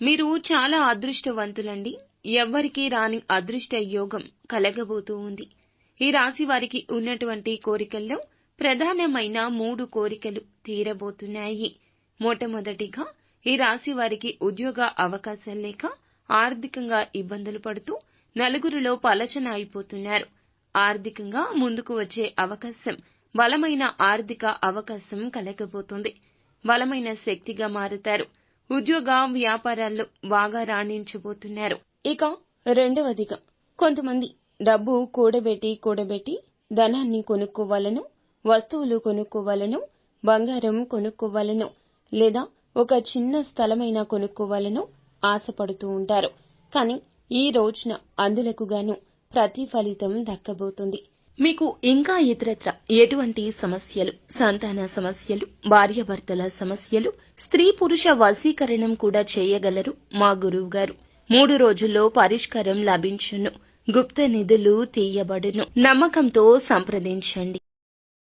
మీరు చాలా అదృష్టవంతులండి. ఎవ్వరికీ రాని అదృష్ట యోగం కలగబోతూ ఉంది. ఈ రాశి వారికి ఉన్నటువంటి కోరికల్లో ప్రధానమైన 3 కోరికలు తీరబోతున్నాయి. మొట్టమొదటిగా ఈ రాశి వారికి ఉద్యోగ అవకాశం లేక ఆర్థికంగా ఇబ్బందులు పడుతూ నలుగురిలో పలచన అయిపోతున్నారు. ఆర్థికంగా ముందుకు వచ్చే అవకాశం, బలమైన ఆర్థిక అవకాశం కలగబోతుంది. బలమైన శక్తిగా మారుతారు. ఉద్యోగ వ్యాపారాల్లో బాగా రాణించబోతున్నారు. ఇక రెండవదిగా కొంతమంది డబ్బు కూడబెట్టి ధనాన్ని కొనుక్కోవాలను, వస్తువులు కొనుక్కోవాలను, బంగారం కొనుక్కోవాలను, లేదా ఒక చిన్న స్థలమైనా కొనుక్కోవాలను ఆశపడుతూ ఉంటారు. కానీ ఈ రోజున అందులకు గాను ప్రతిఫలితం దక్కబోతుంది. మీకు ఇంకా ఇతరత్ర ఎటువంటి సమస్యలు, సంతాన సమస్యలు, భార్యాభర్తల సమస్యలు, స్త్రీ పురుష వశీకరణం కూడా చేయగలరు మా గురువు గారు. 3 రోజుల్లో పరిష్కారం లభించును. గుప్త నిధులు తీయబడును. నమ్మకంతో సంప్రదించండి.